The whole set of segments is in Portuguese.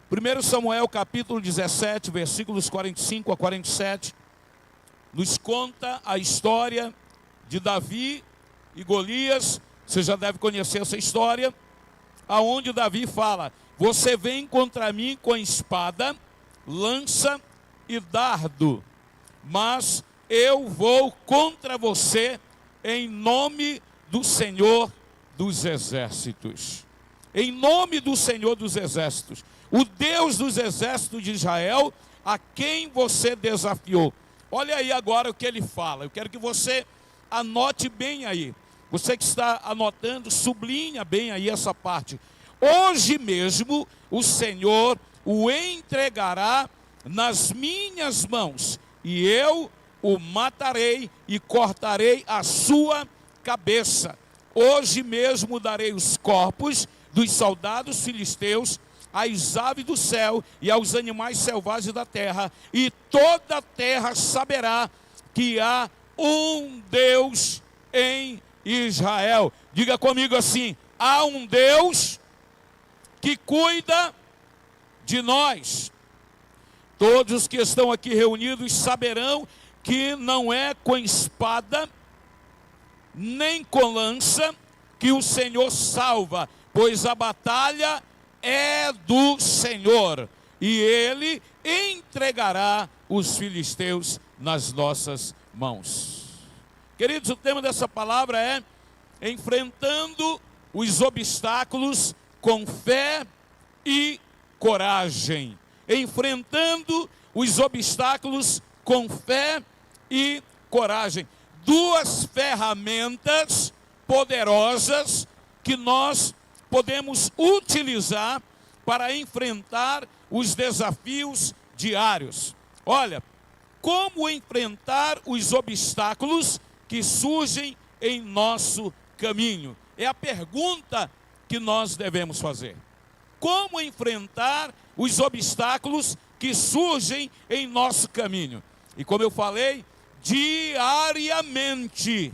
1 Samuel capítulo 17, versículos 45 a 47, nos conta a história de Davi e Golias. Você já deve conhecer essa história, aonde Davi fala: você vem contra mim com espada, lança e dardo, mas eu vou contra você em nome do Senhor dos Exércitos. Em nome do Senhor dos Exércitos, o Deus dos exércitos de Israel, a quem você desafiou. Olha aí agora o que ele fala. Eu quero que você anote bem aí. Você que está anotando, sublinha bem aí essa parte. Hoje mesmo o Senhor o entregará nas minhas mãos, e eu o matarei e cortarei a sua cabeça. Hoje mesmo darei os corpos dos soldados filisteus às aves do céu e aos animais selvagens da terra, e toda a terra saberá que há um Deus em Israel. Diga comigo assim: há um Deus que cuida de nós. Todos os que estão aqui reunidos saberão que não é com espada nem com lança que o Senhor salva, pois a batalha é do Senhor, e Ele entregará os filisteus nas nossas mãos. Queridos, o tema dessa palavra é enfrentando os obstáculos com fé e coragem. Enfrentando os obstáculos com fé e coragem. Duas ferramentas poderosas que nós podemos utilizar para enfrentar os desafios diários. Olha, como enfrentar os obstáculos que surgem em nosso caminho? É a pergunta que nós devemos fazer. Como enfrentar os obstáculos que surgem em nosso caminho? E como eu falei, diariamente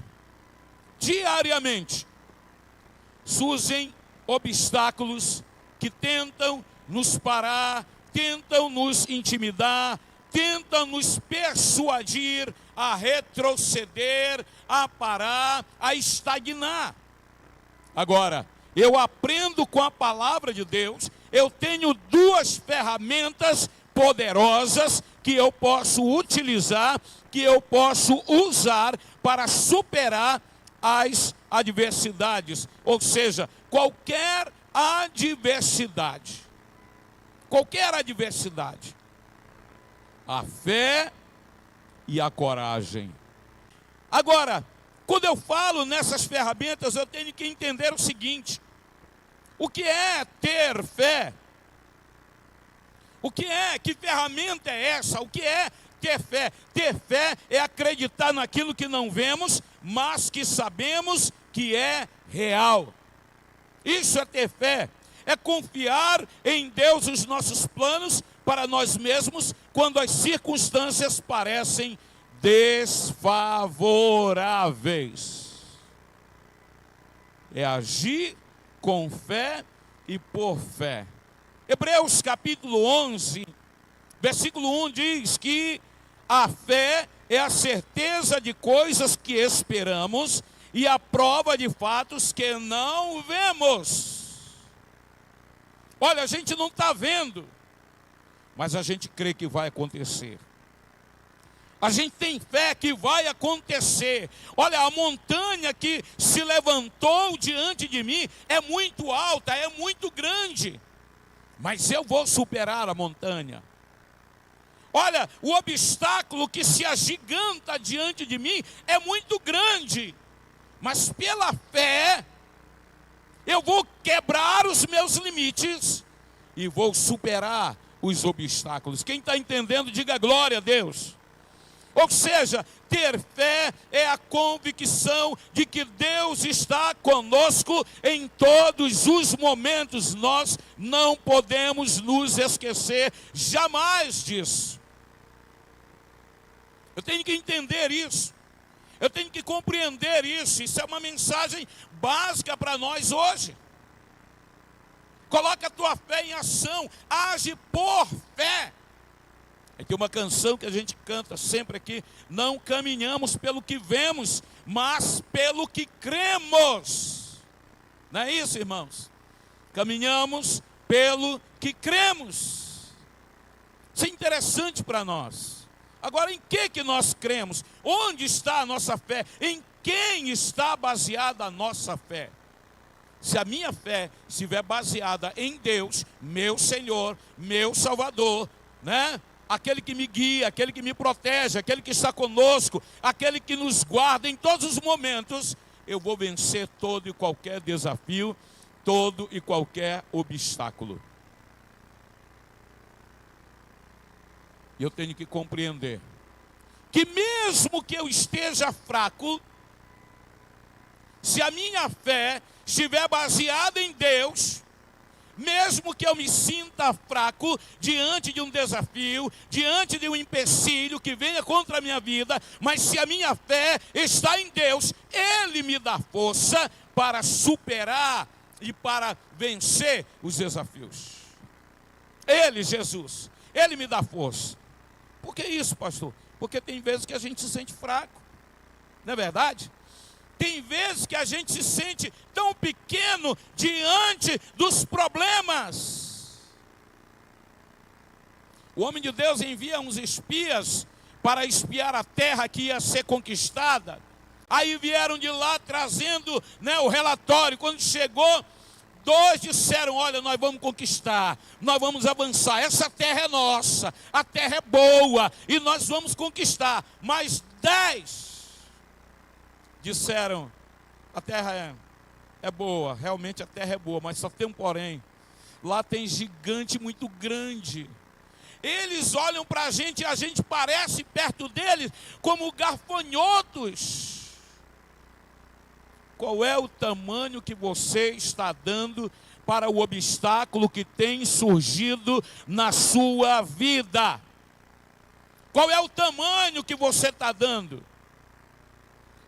surgem obstáculos que tentam nos parar, tentam nos intimidar, tentam nos persuadir a retroceder, a parar, a estagnar. Agora, eu aprendo com a palavra de Deus, eu tenho duas ferramentas poderosas que eu posso utilizar, que eu posso usar para superar as adversidades, ou seja, qualquer adversidade, a fé e a coragem. Agora, quando eu falo nessas ferramentas, eu tenho que entender o seguinte: o que é ter fé? Que ferramenta é essa? O que é ter fé? Ter fé é acreditar naquilo que não vemos, mas que sabemos que é real. Isso é ter fé. É confiar em Deus os nossos planos para nós mesmos quando as circunstâncias parecem desfavoráveis. É agir com fé e por fé. Hebreus capítulo 11, versículo 1 diz que a fé é a certeza de coisas que esperamos e a prova de fatos que não vemos. Olha, a gente não está vendo, mas a gente crê que vai acontecer. A gente tem fé que vai acontecer. Olha, a montanha que se levantou diante de mim é muito alta, é muito grande, mas eu vou superar a montanha. Olha, o obstáculo que se agiganta diante de mim é muito grande, mas pela fé eu vou quebrar os meus limites e vou superar os obstáculos. Quem está entendendo, diga glória a Deus. Ou seja, ter fé é a convicção de que Deus está conosco em todos os momentos. Nós não podemos nos esquecer jamais disso. Eu tenho que entender isso. Eu tenho que compreender isso. Isso é uma mensagem básica para nós hoje. Coloca a tua fé em ação. Age por fé. Tem uma canção que a gente canta sempre aqui. Não caminhamos pelo que vemos, mas pelo que cremos. Não é isso, irmãos? Caminhamos pelo que cremos. Isso é interessante para nós. Agora, em que nós cremos? Onde está a nossa fé? Em quem está baseada a nossa fé? Se a minha fé estiver baseada em Deus, meu Senhor, meu Salvador, né? Aquele que me guia, aquele que me protege, aquele que está conosco, aquele que nos guarda em todos os momentos, eu vou vencer todo e qualquer desafio, todo e qualquer obstáculo. E eu tenho que compreender que mesmo que eu esteja fraco, se a minha fé estiver baseada em Deus, mesmo que eu me sinta fraco diante de um desafio, diante de um empecilho que venha contra a minha vida, mas se a minha fé está em Deus, Ele me dá força para superar e para vencer os desafios. Ele, Jesus, Ele me dá força. Por que isso, pastor? Porque tem vezes que a gente se sente fraco, não é verdade? Tem vezes que a gente se sente tão pequeno diante dos problemas. O homem de Deus envia uns espias para espiar a terra que ia ser conquistada. Aí vieram de lá trazendo, né, o relatório. Quando chegou, 2 disseram: olha, nós vamos conquistar, nós vamos avançar, essa terra é nossa, a terra é boa e nós vamos conquistar. Mas 10 disseram: a terra é boa, realmente a terra é boa, mas só tem um porém. Lá tem gigante muito grande. Eles olham para a gente e a gente parece perto deles como gafanhotos. Qual é o tamanho que você está dando para o obstáculo que tem surgido na sua vida? Qual é o tamanho que você está dando?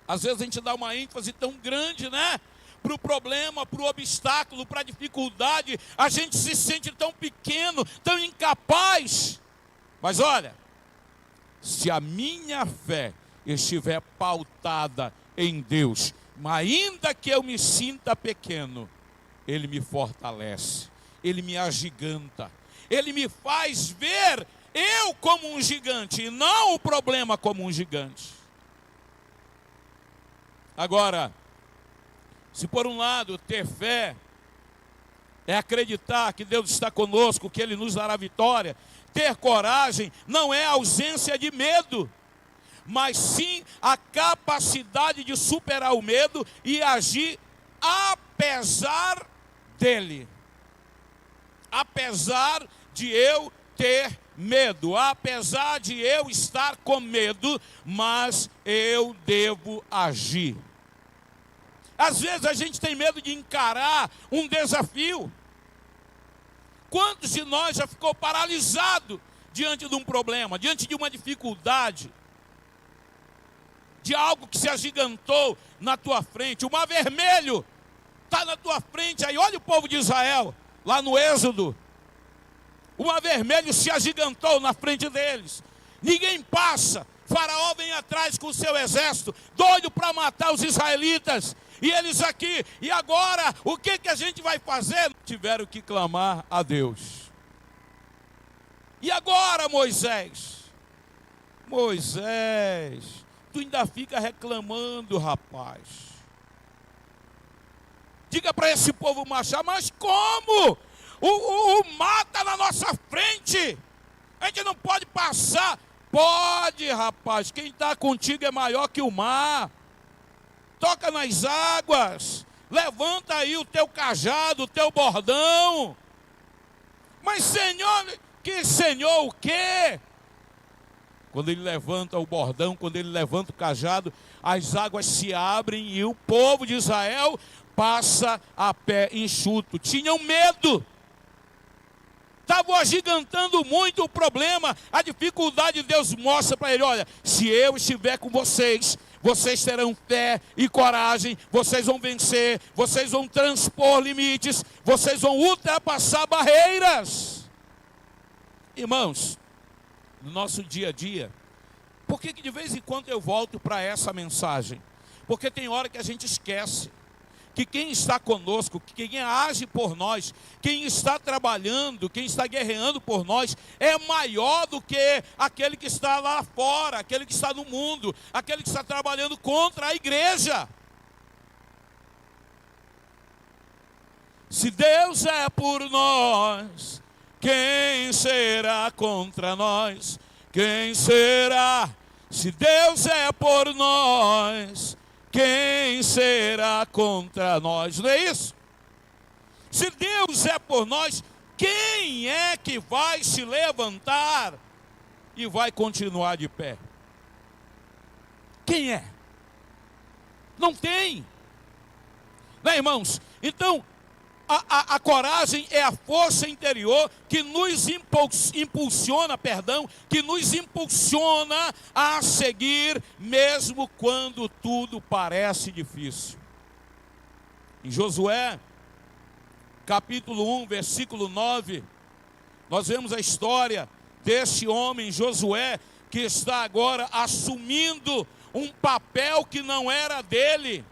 Às vezes a gente dá uma ênfase tão grande, né? Para o problema, para o obstáculo, para a dificuldade. A gente se sente tão pequeno, tão incapaz. Mas olha, se a minha fé estiver pautada em Deus, ainda que eu me sinta pequeno, Ele me fortalece, Ele me agiganta, Ele me faz ver eu como um gigante e não o problema como um gigante. Agora, se por um lado ter fé é acreditar que Deus está conosco, que Ele nos dará vitória, ter coragem não é ausência de medo, mas sim a capacidade de superar o medo e agir apesar dele. Apesar de eu ter medo, apesar de eu estar com medo, mas eu devo agir. Às vezes a gente tem medo de encarar um desafio. Quantos de nós já ficou paralisado diante de um problema, diante de uma dificuldade, de algo que se agigantou na tua frente? O mar vermelho está na tua frente. Aí olha o povo de Israel, lá no Êxodo. O mar vermelho se agigantou na frente deles. Ninguém passa. Faraó vem atrás com o seu exército, doido para matar os israelitas. E eles aqui, e agora, o que a gente vai fazer? Tiveram que clamar a Deus. E agora, Moisés? Moisés, tu ainda fica reclamando, rapaz. Diga para esse povo marchar, mas como? O mar está na nossa frente. A gente não pode passar. Pode, rapaz. Quem está contigo é maior que o mar. Toca nas águas. Levanta aí o teu cajado, o teu bordão. Mas Senhor, que Senhor o quê? Quando ele levanta o bordão, quando ele levanta o cajado, as águas se abrem e o povo de Israel passa a pé enxuto. Tinham medo. Estavam agigantando muito o problema, a dificuldade. Deus mostra para ele: olha, se eu estiver com vocês, vocês terão fé e coragem, vocês vão vencer, vocês vão transpor limites, vocês vão ultrapassar barreiras. Irmãos, no nosso dia a dia, por que de vez em quando eu volto para essa mensagem? Porque tem hora que a gente esquece que quem está conosco, que quem age por nós, quem está trabalhando, quem está guerreando por nós, é maior do que aquele que está lá fora, aquele que está no mundo, aquele que está trabalhando contra a igreja. Se Deus é por nós, quem será contra nós? Quem será? Se Deus é por nós, quem será contra nós? Não é isso? Se Deus é por nós, quem é que vai se levantar e vai continuar de pé? Quem é? Não tem. Né, irmãos? Então, a coragem é a força interior que nos impulsiona, que nos impulsiona a seguir, mesmo quando tudo parece difícil. Em Josué, capítulo 1, versículo 9, nós vemos a história deste homem, Josué, que está agora assumindo um papel que não era dele.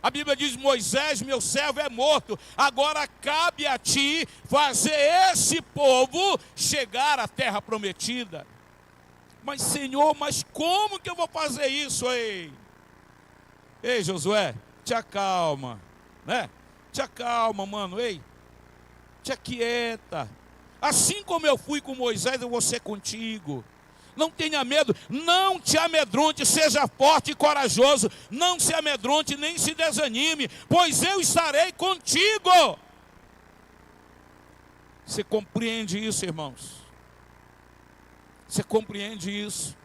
A Bíblia diz: Moisés, meu servo, é morto, agora cabe a ti fazer esse povo chegar à terra prometida. Mas Senhor, mas como que eu vou fazer isso? Ei, Josué, te acalma, né? Te acalma, mano, ei, te aquieta. Assim como eu fui com Moisés, eu vou ser contigo. Não tenha medo, não te amedronte, seja forte e corajoso. Não se amedronte, nem se desanime, pois eu estarei contigo. Você compreende isso, irmãos? Você compreende isso?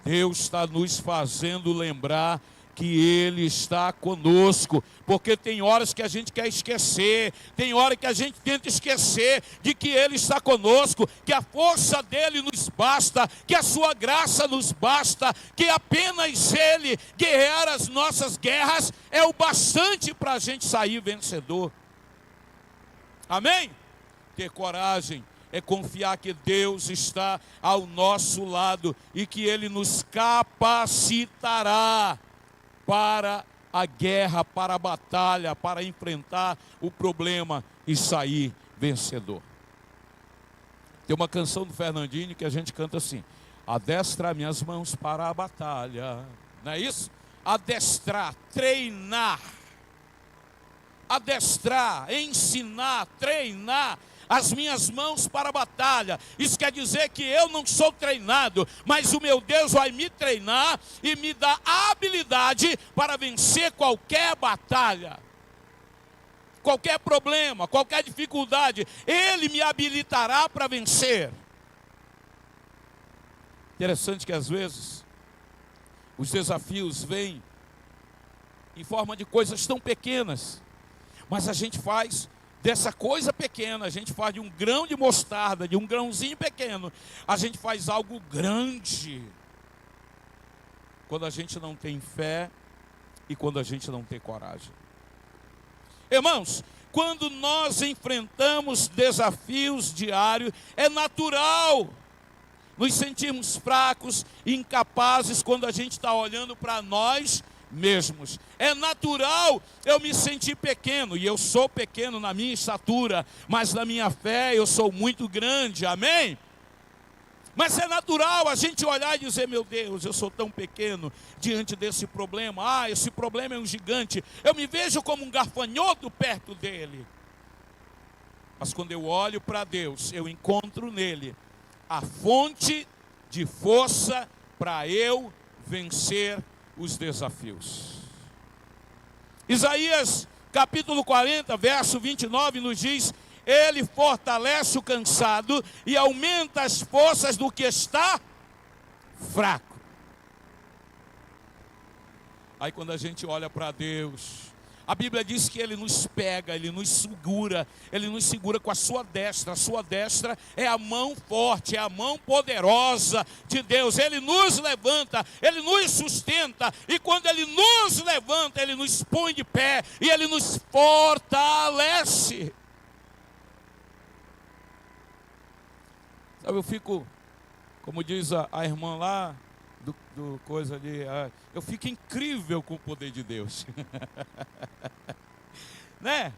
Deus está nos fazendo lembrar que Ele está conosco, porque tem horas que a gente quer esquecer, tem hora que a gente tenta esquecer de que Ele está conosco, que a força dEle nos basta, que a sua graça nos basta, que apenas Ele guerrear as nossas guerras é o bastante para a gente sair vencedor. Amém? Ter coragem é confiar que Deus está ao nosso lado e que Ele nos capacitará para a guerra, para a batalha, para enfrentar o problema e sair vencedor. Tem uma canção do Fernandinho que a gente canta assim: adestra minhas mãos para a batalha. Não é isso? Adestrar, treinar. Adestrar, ensinar, treinar as minhas mãos para a batalha. Isso quer dizer que eu não sou treinado, mas o meu Deus vai me treinar e me dar a habilidade para vencer qualquer batalha, qualquer problema, qualquer dificuldade. Ele me habilitará para vencer. Interessante que às vezes os desafios vêm em forma de coisas tão pequenas, mas a gente faz dessa coisa pequena, a gente faz de um grão de mostarda, de um grãozinho pequeno, a gente faz algo grande. Quando a gente não tem fé e quando a gente não tem coragem. Irmãos, quando nós enfrentamos desafios diários, é natural nos sentirmos fracos e incapazes quando a gente está olhando para nós mesmos. É natural eu me sentir pequeno, e eu sou pequeno na minha estatura, mas na minha fé eu sou muito grande, amém? Mas é natural a gente olhar e dizer: meu Deus, eu sou tão pequeno diante desse problema. Esse problema é um gigante, eu me vejo como um gafanhoto perto dele. Mas quando eu olho para Deus, eu encontro nele a fonte de força para eu vencer os desafios. Isaías capítulo 40, verso 29 nos diz: Ele fortalece o cansado e aumenta as forças do que está fraco. Aí quando a gente olha para Deus, A Bíblia diz que Ele nos pega, Ele nos segura com a sua destra. A sua destra é a mão forte, é a mão poderosa de Deus. Ele nos levanta, Ele nos sustenta. E quando Ele nos levanta, Ele nos põe de pé e Ele nos fortalece. Sabe, eu fico, como diz a irmã lá, do coisa ali, eu fico incrível com o poder de Deus. Né?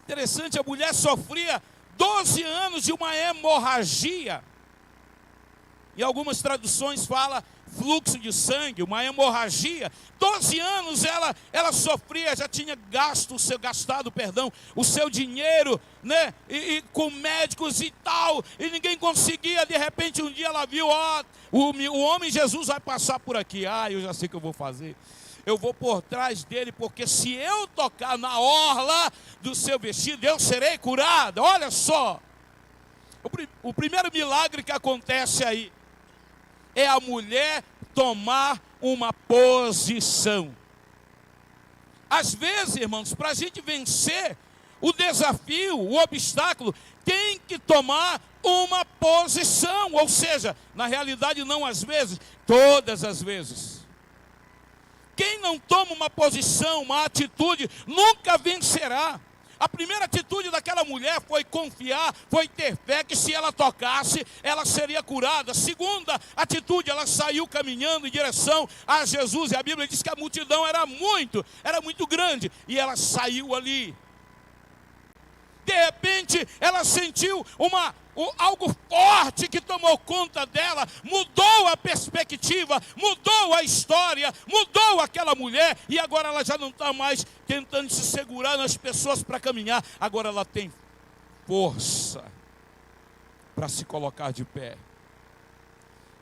Interessante, a mulher sofria 12 anos de uma hemorragia. Em algumas traduções fala fluxo de sangue, uma hemorragia. 12 anos ela sofria, já tinha gastado o seu dinheiro, né? E com médicos e tal, e ninguém conseguia. De repente um dia ela viu, o homem Jesus vai passar por aqui. Eu já sei o que eu vou fazer. Eu vou por trás dele, porque se eu tocar na orla do seu vestido, eu serei curada. Olha só, o primeiro milagre que acontece aí é a mulher tomar uma posição. Às vezes, irmãos, para a gente vencer o desafio, o obstáculo, tem que tomar uma posição. Ou seja, na realidade não às vezes, todas as vezes. Quem não toma uma posição, uma atitude, nunca vencerá. A primeira atitude daquela mulher foi confiar, foi ter fé que se ela tocasse, ela seria curada. A segunda atitude, ela saiu caminhando em direção a Jesus. E a Bíblia diz que a multidão era muito grande. E ela saiu ali. De repente, ela sentiu algo forte que tomou conta dela, mudou a perspectiva, mudou a história, mudou aquela mulher, e agora ela já não está mais tentando se segurar nas pessoas para caminhar, agora ela tem força para se colocar de pé.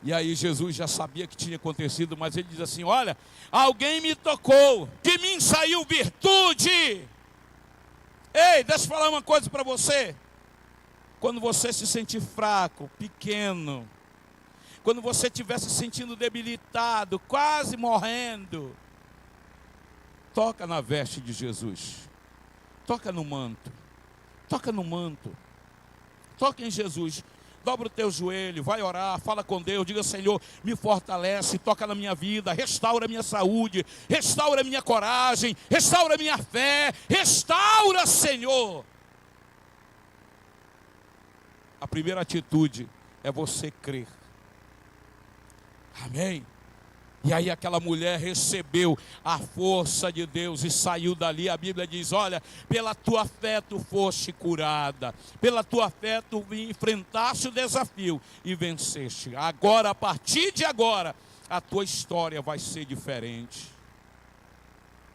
E aí Jesus já sabia que tinha acontecido, mas ele diz assim: olha, alguém me tocou, de mim saiu virtude. Ei, deixa eu falar uma coisa para você. Quando você se sentir fraco, pequeno, quando você estiver se sentindo debilitado, quase morrendo, toca na veste de Jesus, toca no manto, toca em Jesus. Dobra o teu joelho, vai orar, fala com Deus, diga: Senhor, me fortalece, toca na minha vida, restaura a minha saúde, restaura a minha coragem, restaura a minha fé, restaura, Senhor. A primeira atitude é você crer. Amém? E aí aquela mulher recebeu a força de Deus e saiu dali. A Bíblia diz: olha, pela tua fé tu foste curada, pela tua fé tu enfrentaste o desafio e venceste. Agora, a partir de agora, a tua história vai ser diferente.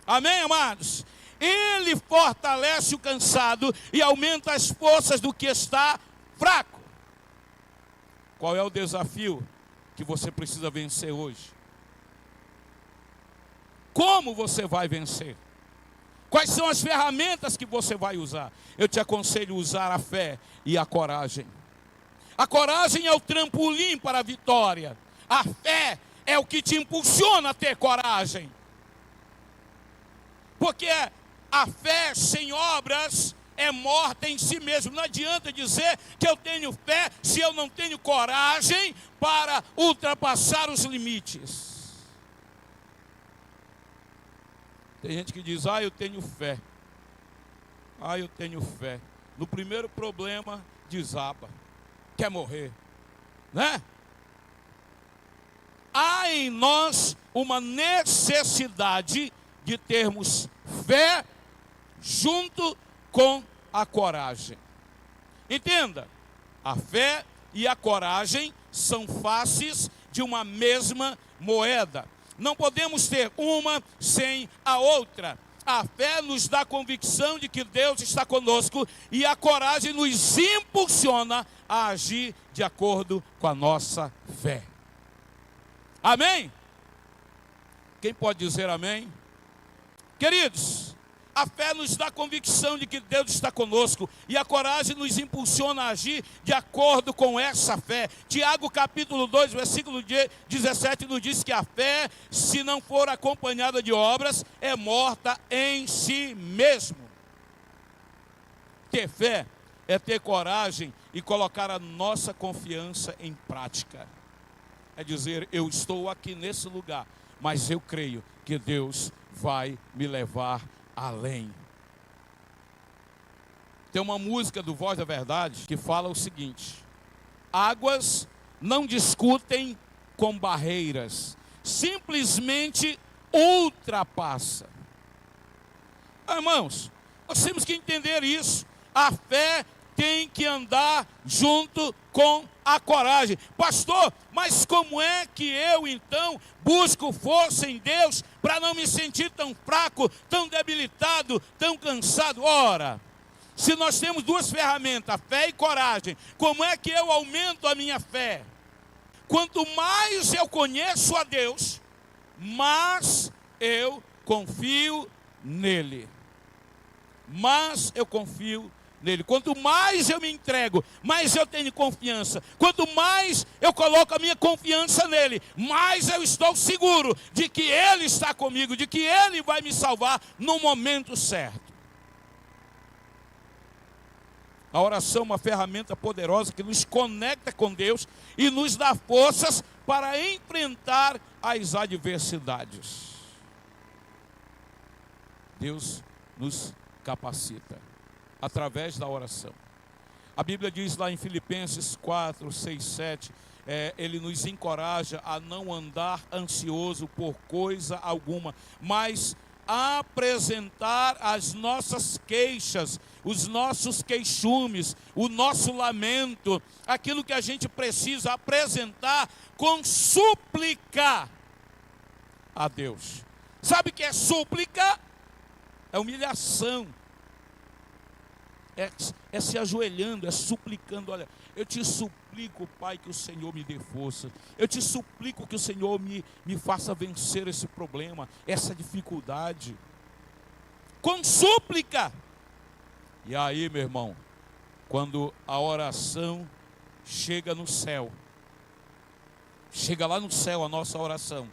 Amém, amados? Ele fortalece o cansado e aumenta as forças do que está fraco. Qual é o desafio que você precisa vencer hoje? Como você vai vencer? Quais são as ferramentas que você vai usar? Eu te aconselho a usar a fé e a coragem. A coragem é o trampolim para a vitória. A fé é o que te impulsiona a ter coragem. Porque a fé sem obras é morta em si mesmo. Não adianta dizer que eu tenho fé se eu não tenho coragem para ultrapassar os limites. Tem gente que diz: eu tenho fé. Eu tenho fé. No primeiro problema, desaba. Quer morrer, né? Há em nós uma necessidade de termos fé junto com a coragem. Entenda, a fé e a coragem são faces de uma mesma moeda. Não podemos ter uma sem a outra. A fé nos dá convicção de que Deus está conosco e a coragem nos impulsiona a agir de acordo com a nossa fé. Amém? Quem pode dizer amém? Queridos, A fé nos dá convicção de que Deus está conosco. E a coragem nos impulsiona a agir de acordo com essa fé. Tiago capítulo 2, versículo 17 nos diz que a fé, se não for acompanhada de obras, é morta em si mesmo. Ter fé é ter coragem e colocar a nossa confiança em prática. É dizer, eu estou aqui nesse lugar, mas eu creio que Deus vai me levar além. Tem uma música do Voz da Verdade que fala o seguinte: águas não discutem com barreiras, simplesmente ultrapassa. Irmãos, nós temos que entender isso. A fé tem que andar junto com a coragem. Pastor, mas como é que eu então busco força em Deus para não me sentir tão fraco, tão debilitado, tão cansado? Ora, se nós temos duas ferramentas, fé e coragem, como é que eu aumento a minha fé? Quanto mais eu conheço a Deus, mais eu confio nele. Mas eu confio nele. Quanto mais eu me entrego, mais eu tenho confiança. Quanto mais eu coloco a minha confiança nele, mais eu estou seguro de que ele está comigo, de que ele vai me salvar no momento certo. A oração é uma ferramenta poderosa que nos conecta com Deus e nos dá forças para enfrentar as adversidades. Deus nos capacita através da oração. A Bíblia diz lá em Filipenses 4, 6, 7, ele nos encoraja a não andar ansioso por coisa alguma, mas apresentar as nossas queixas, os nossos queixumes, o nosso lamento, aquilo que a gente precisa apresentar com súplica a Deus. Sabe o que é súplica? É humilhação. É se ajoelhando, é suplicando. Olha, eu te suplico, Pai, que o Senhor me dê força. Eu te suplico que o Senhor me faça vencer esse problema, essa dificuldade. Com súplica. E aí, meu irmão, quando a oração chega no céu, chega lá no céu a nossa oração,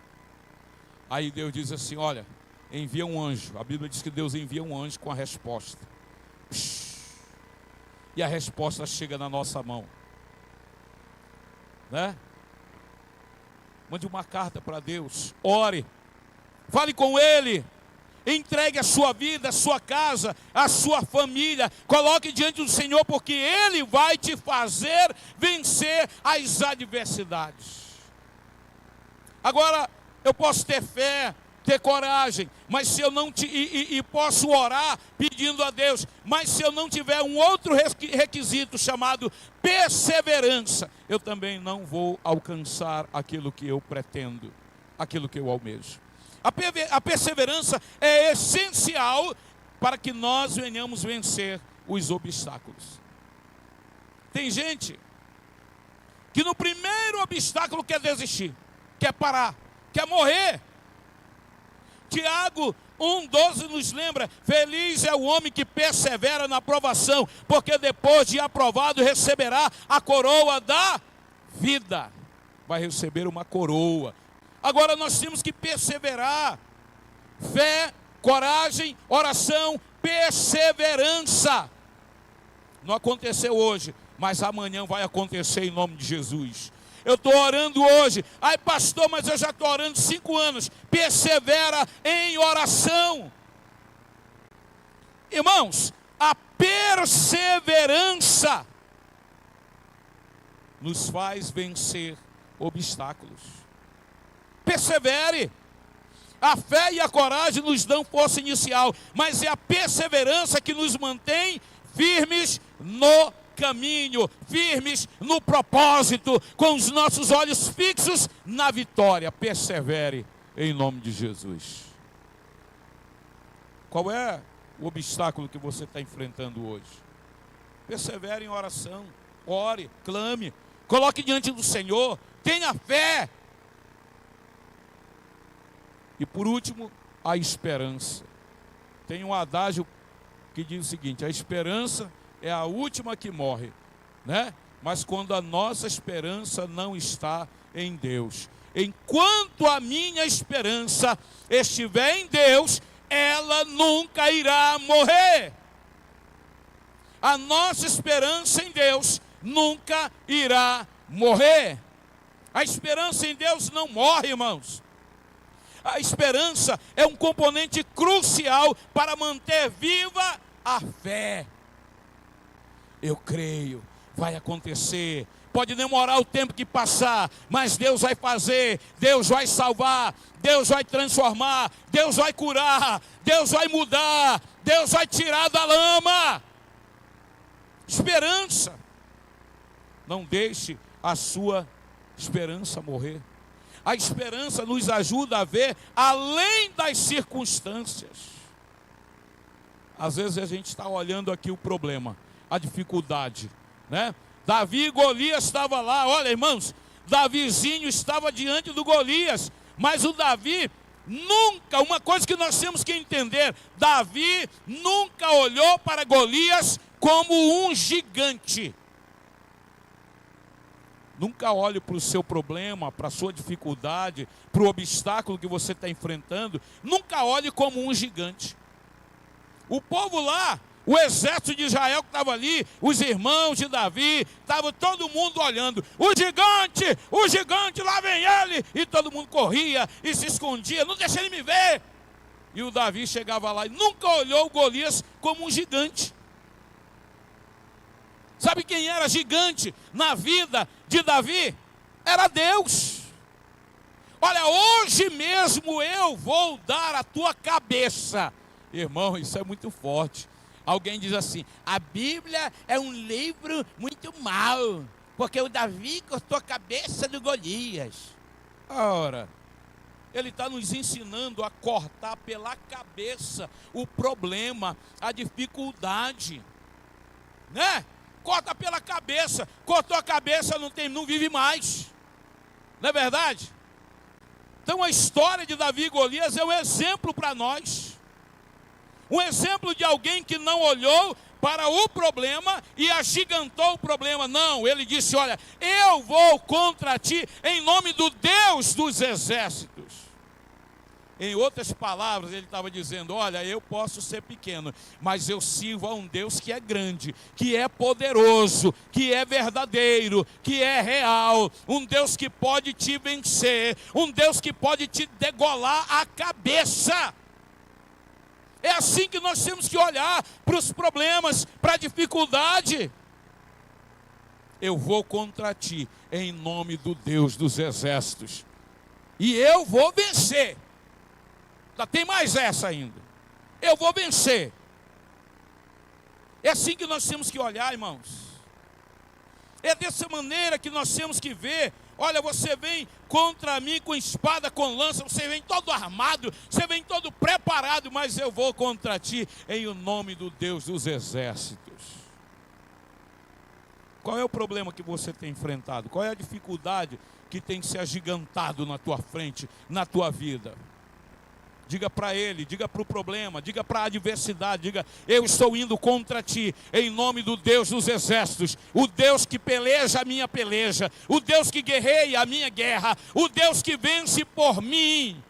aí Deus diz assim, olha, envia um anjo. A Bíblia diz que Deus envia um anjo com a resposta. E a resposta chega na nossa mão, né? Mande uma carta para Deus, ore, fale com Ele, entregue a sua vida, a sua casa, a sua família, coloque diante do Senhor, porque Ele vai te fazer vencer as adversidades. Agora, eu posso ter fé, ter coragem, mas se eu não posso orar pedindo a Deus, mas se eu não tiver um outro requisito chamado perseverança, eu também não vou alcançar aquilo que eu pretendo, aquilo que eu almejo. A perseverança é essencial para que nós venhamos vencer os obstáculos. Tem gente que no primeiro obstáculo quer desistir, quer parar, quer morrer. Tiago 1,12 nos lembra, feliz é o homem que persevera na provação, porque depois de aprovado receberá a coroa da vida. Vai receber uma coroa. Agora nós temos que perseverar. Fé, coragem, oração, perseverança. Não aconteceu hoje, mas amanhã vai acontecer em nome de Jesus. Eu estou orando hoje. Ai, pastor, mas eu já estou orando 5 anos. Persevera em oração. Irmãos, a perseverança nos faz vencer obstáculos. Persevere. A fé e a coragem nos dão força inicial, mas é a perseverança que nos mantém firmes no caminho, firmes no propósito, com os nossos olhos fixos na vitória. Persevere em nome de Jesus. Qual é o obstáculo que você está enfrentando hoje? Persevere em oração, ore, clame, coloque diante do Senhor, tenha fé. E por último, a esperança. Tem um adágio que diz o seguinte: a esperança é a última que morre, né? Mas quando a nossa esperança não está em Deus. Enquanto a minha esperança estiver em Deus, ela nunca irá morrer. A nossa esperança em Deus nunca irá morrer. A esperança em Deus não morre, irmãos. A esperança é um componente crucial para manter viva a fé. Eu creio, vai acontecer. Pode demorar o tempo que passar, mas Deus vai fazer, Deus vai salvar, Deus vai transformar, Deus vai curar, Deus vai mudar, Deus vai tirar da lama. Esperança. Não deixe a sua esperança morrer. A esperança nos ajuda a ver além das circunstâncias. Às vezes a gente está olhando aqui o problema, a dificuldade, né? Davi e Golias estavam lá, olha, irmãos, Davizinho estava diante do Golias, mas o Davi nunca, uma coisa que nós temos que entender, Davi nunca olhou para Golias como um gigante. Nunca olhe para o seu problema, para a sua dificuldade, para o obstáculo que você está enfrentando. Nunca olhe como um gigante. O povo lá, o exército de Israel que estava ali, os irmãos de Davi, estava todo mundo olhando. O gigante, lá vem ele. E todo mundo corria e se escondia, não deixa ele me ver. E o Davi chegava lá e nunca olhou Golias como um gigante. Sabe quem era gigante na vida de Davi? Era Deus. Olha, hoje mesmo eu vou dar a tua cabeça. Irmão, isso é muito forte. Alguém diz assim: a Bíblia é um livro muito mau, porque o Davi cortou a cabeça do Golias. Ora, ele está nos ensinando a cortar pela cabeça o problema, a dificuldade, né? Corta pela cabeça, cortou a cabeça, não vive mais, não é verdade? Então a história de Davi e Golias é um exemplo para nós, um exemplo de alguém que não olhou para o problema e agigantou o problema. Não, ele disse: olha, eu vou contra ti em nome do Deus dos exércitos. Em outras palavras, ele estava dizendo: olha, eu posso ser pequeno, mas eu sirvo a um Deus que é grande, que é poderoso, que é verdadeiro, que é real, um Deus que pode te vencer, um Deus que pode te degolar a cabeça. É assim que nós temos que olhar para os problemas, para a dificuldade. Eu vou contra ti em nome do Deus dos exércitos, e eu vou vencer. Tem mais essa ainda. Eu vou vencer. É assim que nós temos que olhar, irmãos. É dessa maneira que nós temos que ver. Olha, você vem contra mim com espada, com lança, você vem todo armado, você vem todo preparado, mas eu vou contra ti em o nome do Deus dos exércitos. Qual é o problema que você tem enfrentado? Qual é a dificuldade que tem se agigantado na tua frente, na tua vida? Diga para ele, diga para o problema, diga para a adversidade, diga: eu estou indo contra ti, em nome do Deus dos exércitos, o Deus que peleja a minha peleja, o Deus que guerreia a minha guerra, o Deus que vence por mim.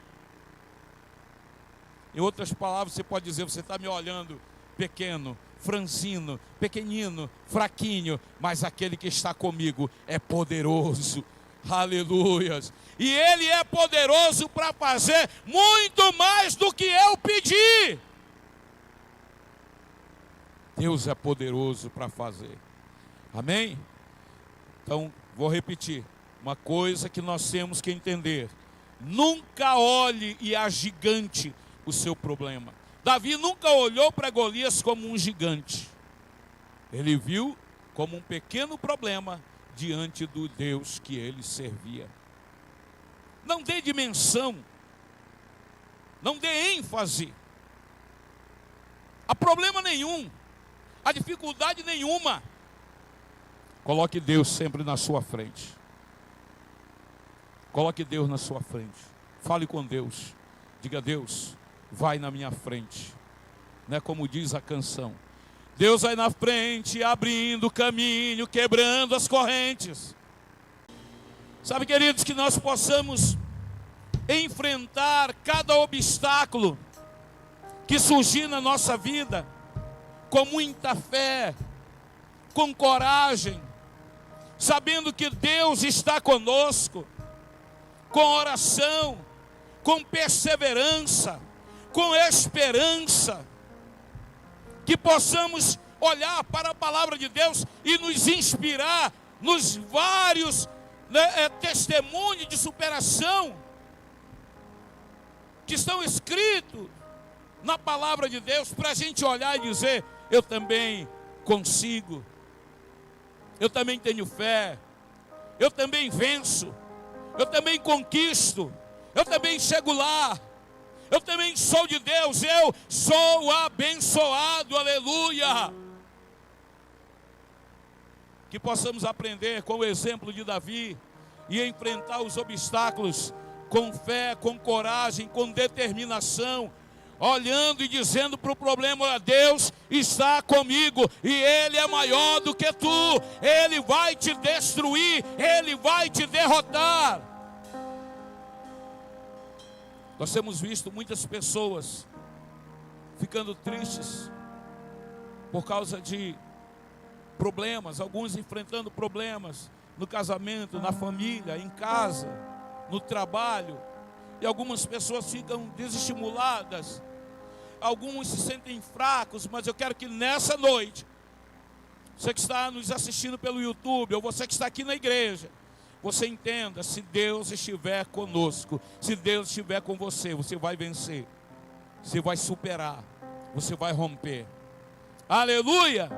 Em outras palavras, você pode dizer: você está me olhando pequeno, franzino, pequenino, fraquinho, mas aquele que está comigo é poderoso. Aleluias. E Ele é poderoso para fazer muito mais do que eu pedi. Deus é poderoso para fazer. Amém? Então, vou repetir. Uma coisa que nós temos que entender: nunca olhe e agigante o seu problema. Davi nunca olhou para Golias como um gigante. Ele viu como um pequeno problema diante do Deus que ele servia. Não dê dimensão, não dê ênfase a problema nenhum, a dificuldade nenhuma. Coloque Deus sempre na sua frente. Coloque Deus na sua frente. Fale com Deus. Diga: Deus, vai na minha frente. né, como diz a canção. Deus vai na frente, abrindo o caminho, quebrando as correntes. Sabe, queridos, que nós possamos enfrentar cada obstáculo que surgir na nossa vida com muita fé, com coragem, sabendo que Deus está conosco, com oração, com perseverança, com esperança, que possamos olhar para a palavra de Deus e nos inspirar nos vários testemunhos de superação que estão escritos na palavra de Deus, para a gente olhar e dizer: eu também consigo, eu também tenho fé, eu também venço, eu também conquisto, eu também chego lá, eu também sou de Deus, eu sou abençoado, aleluia. Que possamos aprender com o exemplo de Davi e enfrentar os obstáculos com fé, com coragem, com determinação, olhando e dizendo para o problema: Deus está comigo e Ele é maior do que tu, Ele vai te destruir, Ele vai te derrotar. Nós temos visto muitas pessoas ficando tristes por causa de problemas, alguns enfrentando problemas no casamento, na família, em casa, no trabalho, e algumas pessoas ficam desestimuladas, alguns se sentem fracos. Mas eu quero que nessa noite, você que está nos assistindo pelo YouTube, ou você que está aqui na igreja, você entenda: se Deus estiver conosco, se Deus estiver com você, você vai vencer, você vai superar, você vai romper. Aleluia!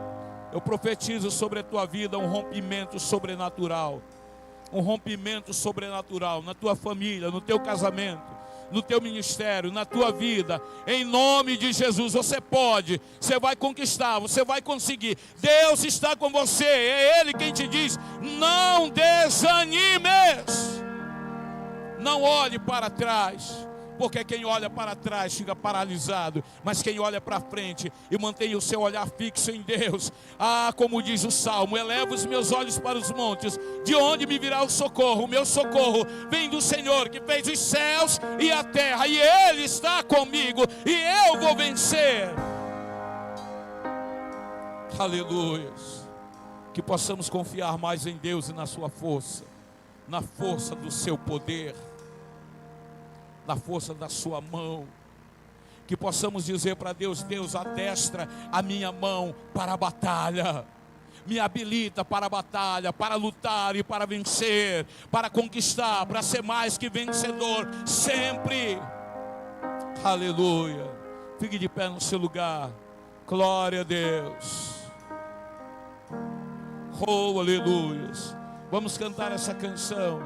Eu profetizo sobre a tua vida um rompimento sobrenatural. Um rompimento sobrenatural na tua família, no teu casamento, no teu ministério, na tua vida. Em nome de Jesus, você pode, você vai conquistar, você vai conseguir. Deus está com você, é Ele quem te diz: não desanimes, não olhe para trás. Porque quem olha para trás fica paralisado, mas quem olha para frente e mantém o seu olhar fixo em Deus, como diz o Salmo: eleva os meus olhos para os montes, de onde me virá o socorro? O meu socorro vem do Senhor, que fez os céus e a terra, e Ele está comigo, e eu vou vencer. Aleluia. Que possamos confiar mais em Deus e na sua força, na força do seu poder, na força da sua mão. Que possamos dizer para Deus: Deus, adestra a minha mão para a batalha, me habilita para a batalha, para lutar e para vencer, para conquistar, para ser mais que vencedor sempre. Aleluia. Fique de pé no seu lugar. Glória a Deus. Oh, aleluia. Vamos cantar essa canção.